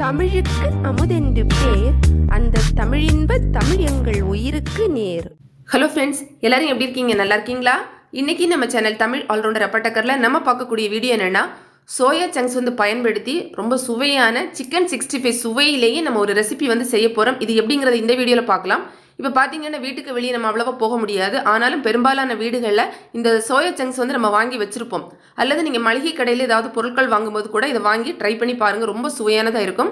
தமிழுக்கு அமுதென்று பேர், அந்த தமிழின்ப தமிழ் எங்கள் உயிருக்கு நேர். ஹலோ ஃப்ரெண்ட்ஸ், எல்லாரும் எப்படி இருக்கீங்க? நல்லா இருக்கீங்களா? இன்னைக்கு நம்ம சேனல் தமிழ் ஆல்ரவுண்டர் அப்பட்டக்கரில் நம்ம பார்க்கக்கூடிய வீடியோ என்னன்னா, சோயா சங்க்ஸ் பயன்படுத்தி ரொம்ப சுவையான சிக்கன் 65 சுவையிலேயே நம்ம ஒரு ரெசிபி செய்ய போகிறோம். இது எப்படிங்கிறத இந்த வீடியோவில் பார்க்கலாம். இப்போ பார்த்தீங்கன்னா வீட்டுக்கு வெளியே நம்ம அவ்வளோவா போக முடியாது. ஆனாலும் பெரும்பாலான வீடுகளில் இந்த சோயா சங்க்ஸ் நம்ம வாங்கி வச்சுருப்போம். அல்லது நீங்கள் மளிகை கடையில் ஏதாவது பொருட்கள் வாங்கும்போது கூட இதை வாங்கி ட்ரை பண்ணி பாருங்கள். ரொம்ப சுவையானதாக இருக்கும்.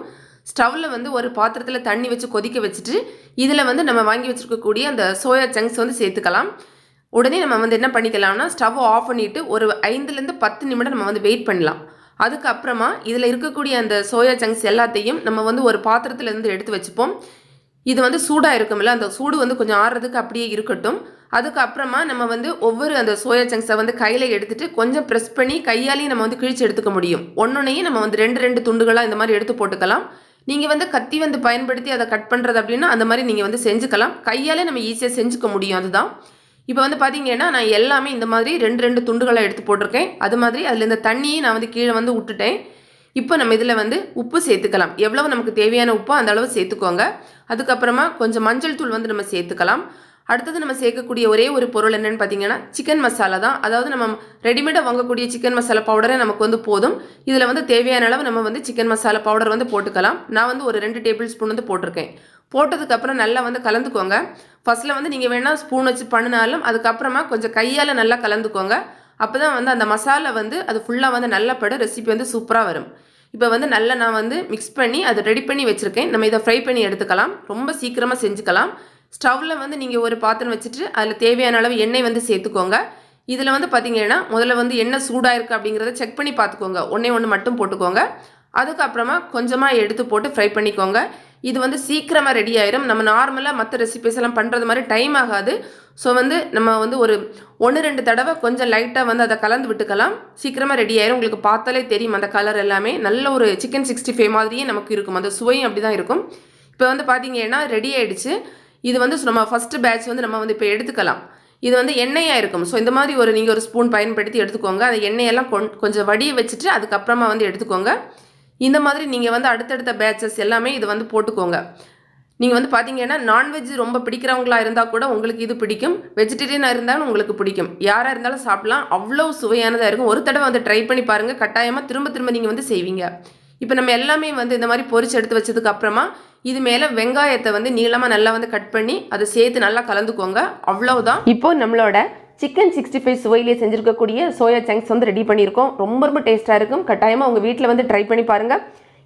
ஸ்டவ்வில் ஒரு பாத்திரத்தில் தண்ணி வச்சு கொதிக்க வச்சுட்டு இதில் நம்ம வாங்கி வச்சுருக்கக்கூடிய அந்த சோயா சங்க்ஸ் சேர்த்துக்கலாம். உடனே நம்ம என்ன பண்ணிக்கலாம்னா, ஸ்டவ் ஆஃப் பண்ணிவிட்டு ஒரு 5லேருந்து 10 நிமிடம் நம்ம வெயிட் பண்ணலாம். அதுக்கப்புறமா இதில் இருக்கக்கூடிய அந்த சோயா சங்க்ஸ் எல்லாத்தையும் நம்ம ஒரு பாத்திரத்துலேருந்து எடுத்து வச்சுப்போம். இது சூடாக இருக்கும்ல, அந்த சூடு கொஞ்சம் ஆறுறதுக்கு அப்படியே இருக்கட்டும். அதுக்கப்புறமா நம்ம ஒவ்வொரு அந்த சோயா சங்க்ஸை கையில் எடுத்துகிட்டு கொஞ்சம் ப்ரெஸ் பண்ணி கையாலேயும் நம்ம கிழிச்சு எடுத்துக்க முடியும். ஒன்னொன்னையும் நம்ம 2 துண்டுகளாக இந்த மாதிரி எடுத்து போட்டுக்கலாம். நீங்கள் கத்தி பயன்படுத்தி அதை கட் பண்ணுறது அப்படின்னா அந்த மாதிரி நீங்கள் செஞ்சுக்கலாம். கையாலே நம்ம ஈஸியாக செஞ்சுக்க முடியும். அதுதான் இப்போ பார்த்தீங்கன்னா நான் எல்லாமே இந்த மாதிரி 2 துண்டுகளை எடுத்து போட்டிருக்கேன். அது மாதிரி அதில் இந்த தண்ணியை நான் கீழே விட்டுட்டேன். இப்போ நம்ம இதில் உப்பு சேர்த்துக்கலாம். எவ்வளவு நமக்கு தேவையான உப்போ அந்த அளவு சேர்த்துக்கோங்க. அதுக்கப்புறமா கொஞ்சம் மஞ்சள் தூள் நம்ம சேர்த்துக்கலாம். அடுத்தது நம்ம சேர்க்கக்கூடிய ஒரே ஒரு பொருள் என்னென்னு பார்த்தீங்கன்னா சிக்கன் மசாலா தான். அதாவது நம்ம ரெடிமேடாக வாங்கக்கூடிய சிக்கன் மசாலா பவுடரே நமக்கு போதும். இதில் தேவையான அளவு நம்ம சிக்கன் மசாலா பவுடர் போட்டுக்கலாம். நான் ஒரு 2 டேபிள் ஸ்பூன் போட்டிருக்கேன். போட்டதுக்கப்புறம் நல்லா கலந்துக்கோங்க. ஃபஸ்ட்டில் நீங்கள் வேணால் ஸ்பூன் வச்சு பண்ணினாலும் அதுக்கப்புறமா கொஞ்சம் கையால் நல்லா கலந்துக்கோங்க. அப்போ தான் அந்த மசாலா அது ஃபுல்லாக நல்லா படும். ரெசிபி சூப்பராக வரும். இப்போ நல்லா நான் மிக்ஸ் பண்ணி அதை ரெடி பண்ணி வச்சுருக்கேன். நம்ம இதை ஃப்ரை பண்ணி எடுத்துக்கலாம். ரொம்ப சீக்கிரமாக செஞ்சுக்கலாம். ஸ்டவ்வில் நீங்கள் ஒரு பாத்திரம் வச்சுட்டு அதில் தேவையான அளவு எண்ணெய் சேர்த்துக்கோங்க. இதில் பார்த்தீங்கன்னா முதல்ல எண்ணெய் சூடாக இருக்குது அப்படிங்கிறத செக் பண்ணி பார்த்துக்கோங்க. ஒன்று மட்டும் போட்டுக்கோங்க. அதுக்கப்புறமா கொஞ்சமாக எடுத்து போட்டு ஃப்ரை பண்ணிக்கோங்க. இது சீக்கிரமாக ரெடி ஆயிரும். நம்ம நார்மலாக மற்ற ரெசிபிஸ் எல்லாம் பண்ணுறது மாதிரி டைம் ஆகாது. ஸோ நம்ம ஒரு 1-2 தடவை கொஞ்சம் லைட்டாக அதை கலந்து விட்டுக்கலாம். சீக்கிரமாக ரெடி ஆயிரும். உங்களுக்கு பார்த்தாலே தெரியும் அந்த கலர் எல்லாமே நல்ல ஒரு சிக்கன் 65 மாதிரியே நமக்கு இருக்கும். அந்த சுவையும் அப்படி தான் இருக்கும். இப்போ பார்த்தீங்கன்னா ரெடி ஆகிடுச்சு. இது நம்ம ஃபஸ்ட்டு பேட்ச் நம்ம இப்போ எடுத்துக்கலாம். இது எண்ணெயாக இருக்கும். ஸோ இந்த மாதிரி நீங்கள் ஒரு ஸ்பூன் பயன்படுத்தி எடுத்துக்கோங்க. அந்த எண்ணெயெல்லாம் கொஞ்சம் வடிய வச்சுட்டு அதுக்கப்புறமா எடுத்துக்கோங்க. இந்த மாதிரி நீங்கள் அடுத்தடுத்த பேட்சஸ் எல்லாமே இது போட்டுக்கோங்க. நீங்கள் பார்த்தீங்கன்னா நான்வெஜ் ரொம்ப பிடிக்கிறவங்களா இருந்தால் கூட உங்களுக்கு இது பிடிக்கும். வெஜிடேரியனாக இருந்தாலும் உங்களுக்கு பிடிக்கும். யாராக இருந்தாலும் சாப்பிடலாம். அவ்வளோ சுவையானதாக இருக்கும். ஒரு தடவை ட்ரை பண்ணி பாருங்கள். கட்டாயமாக திரும்ப நீங்கள் செய்வீங்க. இப்போ நம்ம எல்லாமே இந்த மாதிரி பொரிச்சு எடுத்து வச்சதுக்கு அப்புறமா இது மேலே வெங்காயத்தை நீளமாக நல்லா கட் பண்ணி அதை சேர்த்து நல்லா கலந்துக்கோங்க. அவ்வளவுதான். இப்போ நம்மளோட சிக்கன் 65 சுவையிலே செஞ்சுருக்கக்கூடிய சோயா சங்க்ஸ் ரெடி பண்ணியிருக்கோம். ரொம்ப டேஸ்ட்டாக இருக்கும். கட்டாயமாக உங்கள் வீட்டில் ட்ரை பண்ணி பாருங்கள்.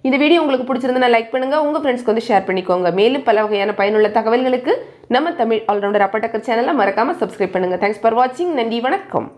இந்த வீடியோ உங்களுக்கு பிடிச்சிருந்தா லைக் பண்ணுங்கள். உங்கள் ஃப்ரெண்ட்ஸ்க்கு ஷேர் பண்ணிக்கோங்க. மேலும் பல வகையான பயனுள்ள தகவல்களுக்கு நம்ம தமிழ் ஆல்ரவுண்டர் அப்பட்டக்கர் சேனலை மறக்காமல் சப்ஸ்கிரைப் பண்ணுங்கள். தேங்க்ஸ் ஃபார் வாட்சிங். நன்றி, வணக்கம்.